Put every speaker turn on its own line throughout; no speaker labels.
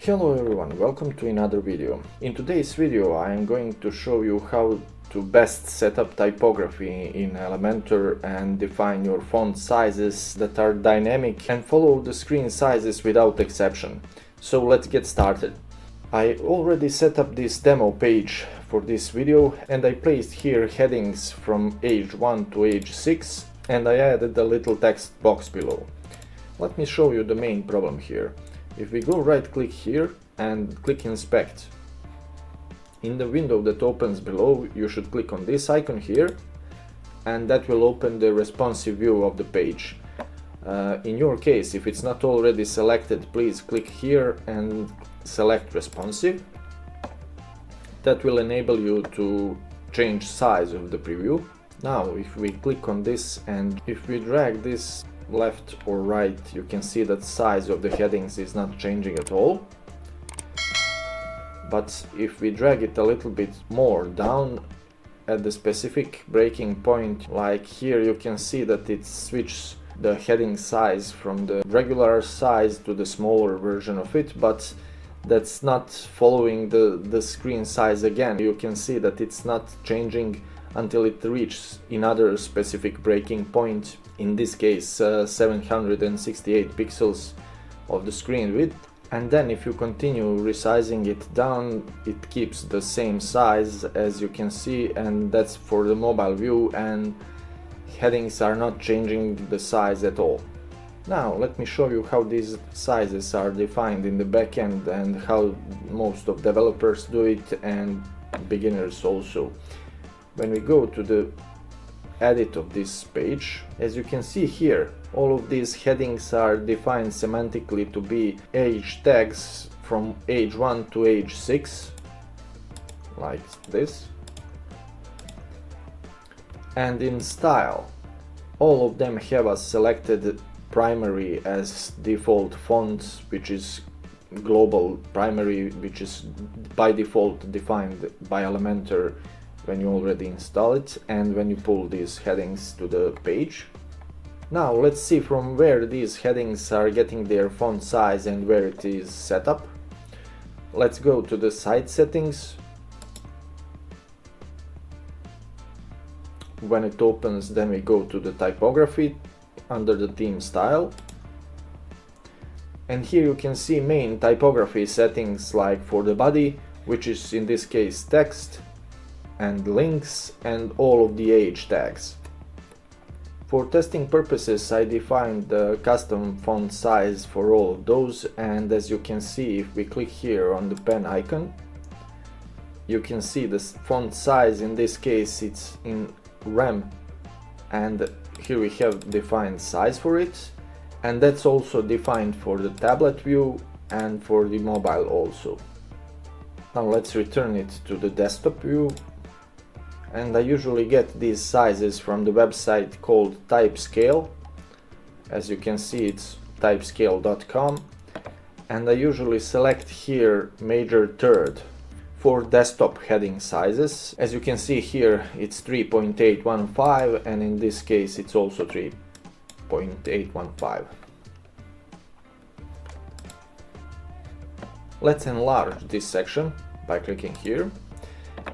Hello everyone, welcome to another video. In today's video I am going to show you how to best set up typography in Elementor and define your font sizes that are dynamic and follow the screen sizes without exception. So let's get started. I already set up this demo page for this video and I placed here headings from age 1 to age 6 and I added a little text box below. Let me show you the main problem here. If we go right click here and click inspect, in the window that opens below you should click on this icon here and that will open the responsive view of the page. In your case, if it's not already selected, please click here and select responsive. That will enable you to change size of the preview. Now if we click on this and if we drag this left or right, you can see that size of the headings is not changing at all. But if we drag it a little bit more down at the specific breaking point, like here, you can see that it switches the heading size from the regular size to the smaller version of it, but that's not following the screen size again. You can see that it's not changing until it reaches another specific breaking point, in this case 768 pixels of the screen width. And then if you continue resizing it down, it keeps the same size as you can see, and that's for the mobile view, and headings are not changing the size at all. Now let me show you how these sizes are defined in the backend and how most of developers do it and beginners also. When we go to the edit of this page, as you can see here, all of these headings are defined semantically to be age tags from age 1 to age 6, like this. And in style, all of them have a selected primary as default font, which is global primary, which is by default defined by Elementor when you already install it and when you pull these headings to the page. Now let's see from where these headings are getting their font size and where it is set up. Let's go to the site settings. When it opens, then we go to the typography under the theme style. And here you can see main typography settings, like for the body, which is in this case text, and links, and all of the age tags. For testing purposes, I defined the custom font size for all of those, and as you can see, if we click here on the pen icon, you can see the font size. In this case it's in rem, and here we have defined size for it, and that's also defined for the tablet view and for the mobile also. Now let's return it to the desktop view. And I usually get these sizes from the website called Typescale. As you can see, it's typescale.com, and I usually select here major third for desktop heading sizes. As you can see here, it's 3.815, and in this case it's also 3.815. Let's enlarge this section by clicking here.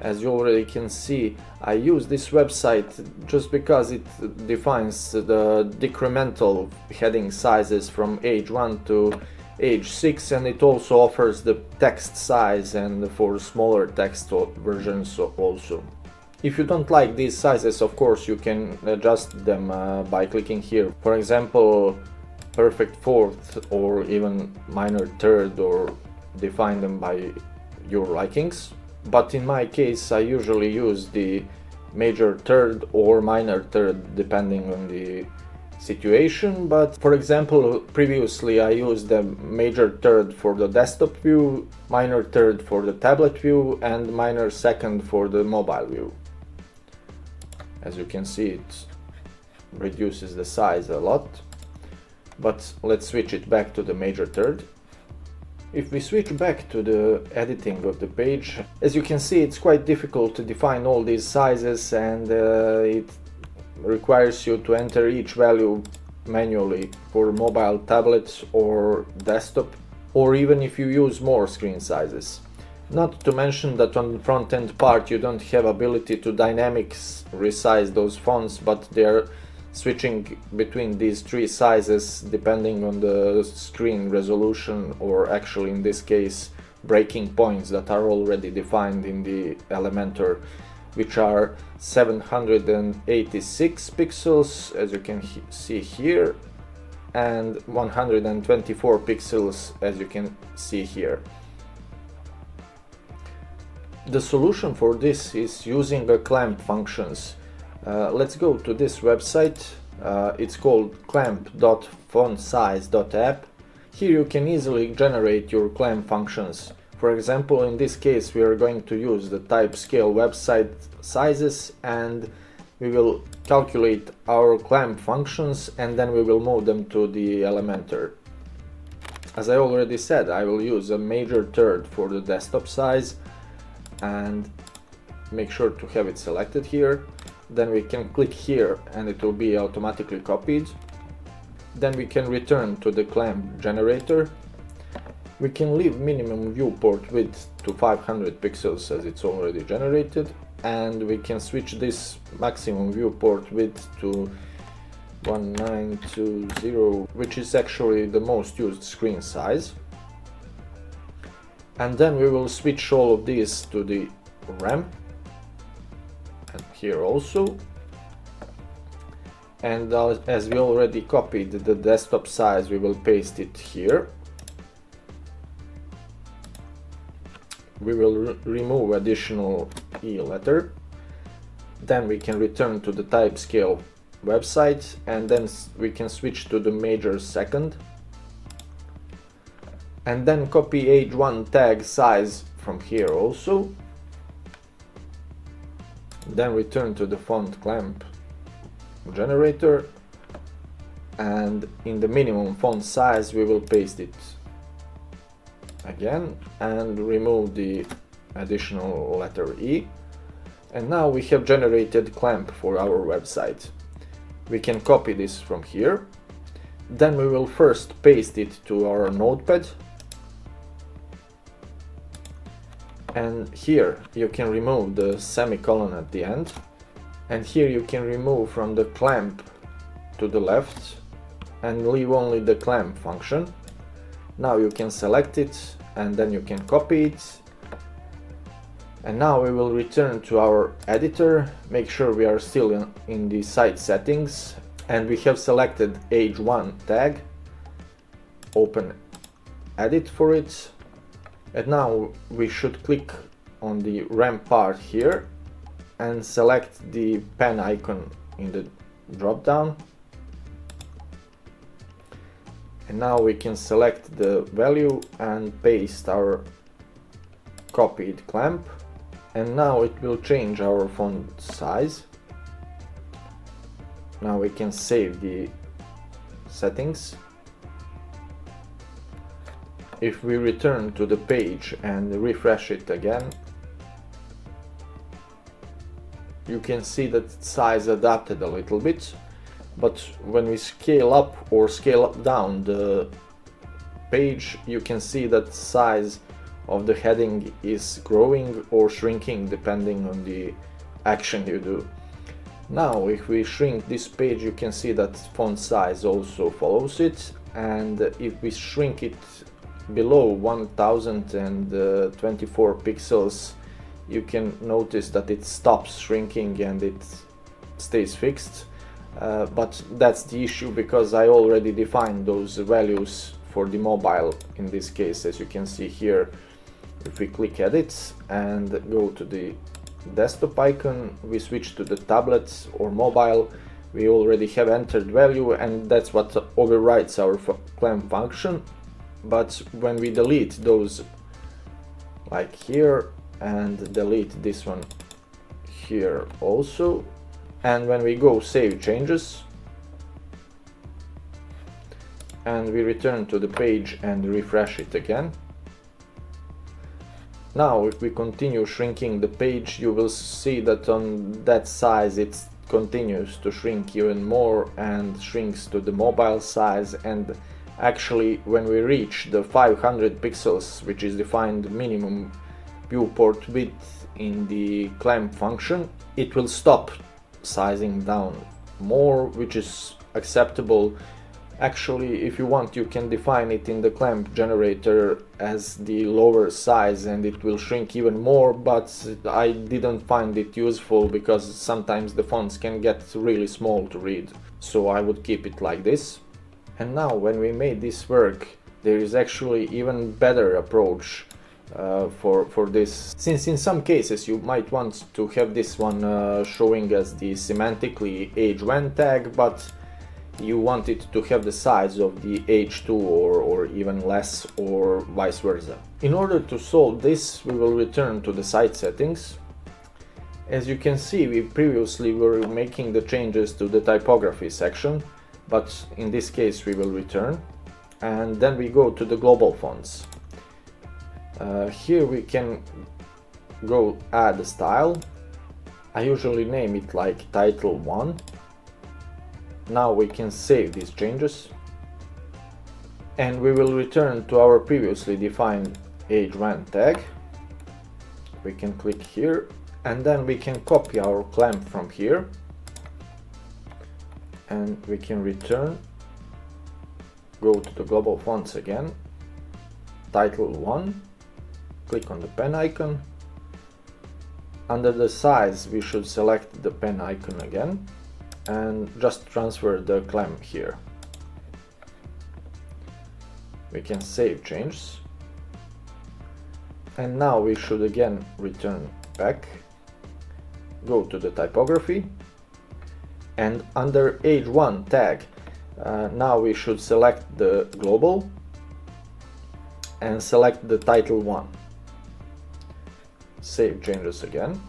As you already can see, I use this website just because it defines the decremental heading sizes from age 1 to age 6, and it also offers the text size and for smaller text versions also. If you don't like these sizes, of course you can adjust them by clicking here. For example, perfect fourth or even minor third, or define them by your likings. But in my case, I usually use the major third or minor third depending on the situation. But for example, previously I used the major third for the desktop view, minor third for the tablet view, and minor second for the mobile view. As you can see, it reduces the size a lot. But let's switch it back to the major third. If we switch back to the editing of the page, as you can see, it's quite difficult to define all these sizes, and it requires you to enter each value manually for mobile, tablets or desktop. or even if you use more screen sizes. Not to mention that on the front end part you don't have ability to dynamics resize those fonts, but they're switching between these three sizes depending on the screen resolution, or actually in this case breaking points that are already defined in the Elementor, which are 786 pixels as you can see here, and 124 pixels as you can see here. The solution for this is using a clamp functions. Let's go to this website. It's called clamp.fontsize.app. Here you can easily generate your clamp functions. For example, in this case we are going to use the type scale website sizes, and we will calculate our clamp functions and then we will move them to the Elementor. As I already said, I will use a major third for the desktop size and make sure to have it selected here. Then we can click here and it will be automatically copied. Then we can return to the clamp generator. We can leave minimum viewport width to 500 pixels as it's already generated, and we can switch this maximum viewport width to 1920, which is actually the most used screen size. And then we will switch all of these to the ramp, and here also. And as we already copied the desktop size, we will paste it here. We will remove additional E letter. Then we can return to the type scale website, and then we can switch to the major second. And then copy H1 tag size from here also. Then return to the font clamp generator, and in the minimum font size we will paste it again and remove the additional letter E. And now we have generated clamp for our website. We can copy this from here. Then we will first paste it to our notepad. And here you can remove the semicolon at the end. And here you can remove from the clamp to the left and leave only the clamp function. Now you can select it and then you can copy it. And now we will return to our editor, make sure we are still in the site settings, and we have selected H1 tag, open edit for it. And now we should click on the ramp part here and select the pen icon in the drop down. And now we can select the value and paste our copied clamp. And now it will change our font size. Now we can save the settings. If we return to the page and refresh it again, you can see that size adapted a little bit, but when we scale up or scale down the page, you can see that size of the heading is growing or shrinking depending on the action you do. Now if we shrink this page, you can see that font size also follows it, and if we shrink it below 1024 pixels, you can notice that it stops shrinking and it stays fixed. But that's the issue, because I already defined those values for the mobile in this case. As you can see here, if we click edit and go to the desktop icon, we switch to the tablet or mobile, we already have entered value, and that's what overrides our clamp function. But when we delete those, like here, and delete this one here also, and when we go save changes and we return to the page and refresh it again, now if we continue shrinking the page, you will see that on that size it continues to shrink even more and shrinks to the mobile size, and Actually, when we reach the 500 pixels, which is defined minimum viewport width in the clamp function, it will stop sizing down more, which is acceptable. Actually, if you want, you can define it in the clamp generator as the lower size and it will shrink even more, but I didn't find it useful because sometimes the fonts can get really small to read, so I would keep it like this. And now when we made this work, there is actually even better approach for this, since in some cases you might want to have this one showing as the semantically age when tag, but you want it to have the size of the h2 or even less, or vice versa. In order to solve this, we will return to the site settings. As you can see, we previously were making the changes to the typography section, but in this case we will return, and then we go to the global fonts. Here we can go add a style. I usually name it like title 1. Now we can save these changes, and we will return to our previously defined h1 tag. We can click here, and then we can copy our clamp from here, and we can return, go to the global fonts again, title 1, click on the pen icon. Under the size we should select the pen icon again and just transfer the clamp here. We can save changes, and now we should again return back, go to the typography, and under h1 tag now we should select the global and select the title 1. Save changes again.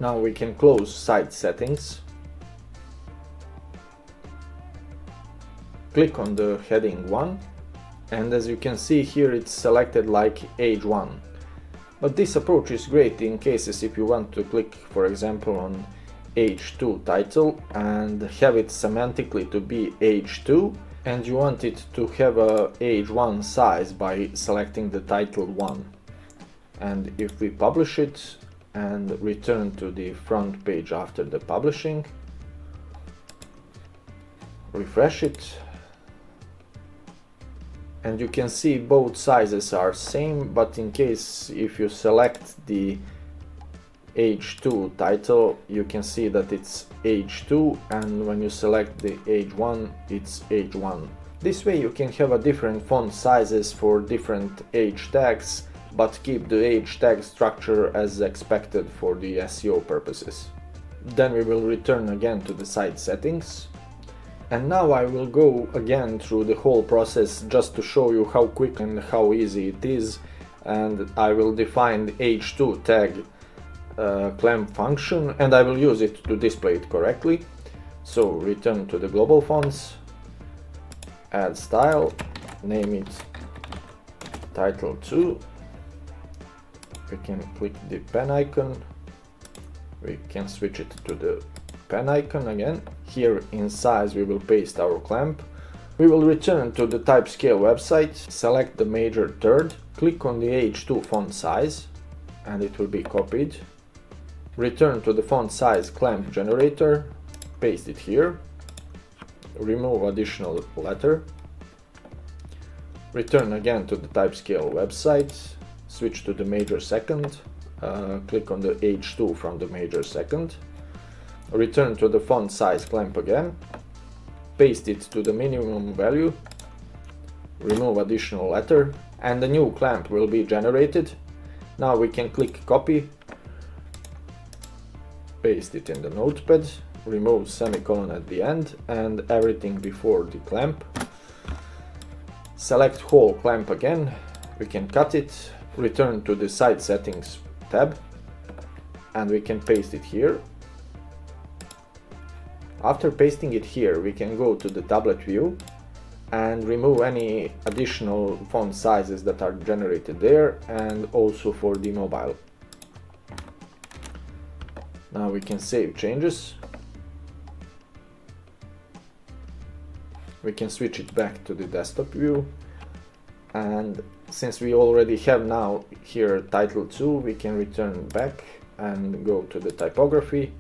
Now we can close site settings, click on the heading 1, and as you can see here it's selected like h1. But this approach is great in cases if you want to click, for example, on h2 title and have it semantically to be h2, and you want it to have a h1 size by selecting the title 1. And if we publish it and return to the front page after the publishing, refresh it, and you can see both sizes are same, but in case if you select the h2 title, you can see that it's h2, and when you select the h1 it's h1. This way you can have a different font sizes for different h tags, but keep the h tag structure as expected for the SEO purposes. Then we will return again to the site settings, and now I will go again through the whole process just to show you how quick and how easy it is, and I will define the h2 tag clamp function, and I will use it to display it correctly. So return to the global fonts, add style, name it title 2. We can click the pen icon, we can switch it to the pen icon again. Here in size we will paste our clamp. We will return to the Typescale website, select the major third, click on the h2 font size, and it will be copied. Return to the font size clamp generator, paste it here, remove additional letter, return again to the Typescale website, switch to the major second, click on the h2 from the major second, return to the font size clamp again, paste it to the minimum value, remove additional letter, and the new clamp will be generated. Now we can click copy, paste it in the notepad, remove semicolon at the end and everything before the clamp. Select whole clamp again, we can cut it, return to the site settings tab, and we can paste it here. After pasting it here, we can go to the tablet view and remove any additional font sizes that are generated there, and also for the mobile. Now we can save changes. we can switch it back to the desktop view, and since we already have now here title 2, we can return back and go to the typography,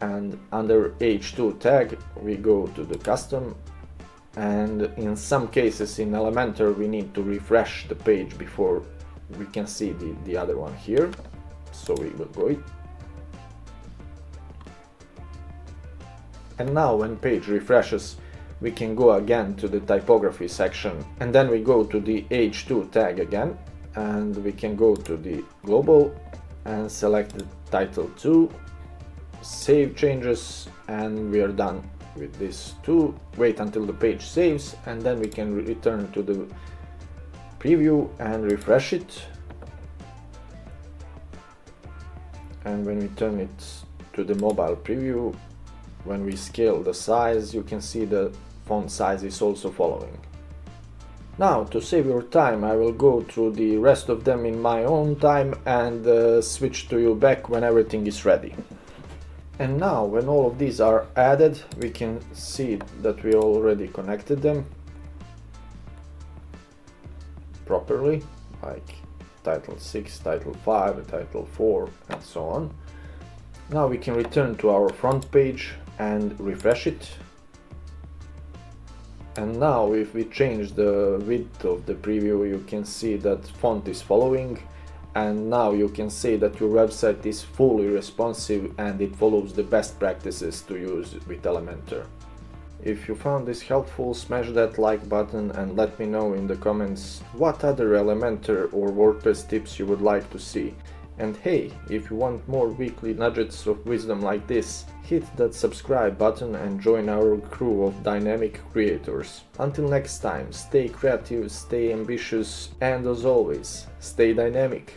and under H2 tag we go to the custom, and in some cases in Elementor we need to refresh the page before we can see the other one here, so we will go it. And now when page refreshes, we can go again to the typography section, and then we go to the H2 tag again, and we can go to the global and select the title 2, save changes, and we are done with this too. Wait until the page saves, and then we can return to the preview and refresh it. And when we turn it to the mobile preview, when we scale the size, you can see the font size is also following. Now, to save your time, I will go through the rest of them in my own time and switch to you back when everything is ready. And now, when all of these are added, we can see that we already connected them properly, like title 6, title 5, title 4, and so on. Now we can return to our front page and refresh it. And now if we change the width of the preview, you can see that font is following, and now you can say that your website is fully responsive and it follows the best practices to use with Elementor. If you found this helpful, smash that like button and let me know in the comments what other Elementor or WordPress tips you would like to see. And hey, if you want more weekly nuggets of wisdom like this, hit that subscribe button and join our crew of dynamic creators. Until next time, stay creative, stay ambitious, and as always, stay dynamic.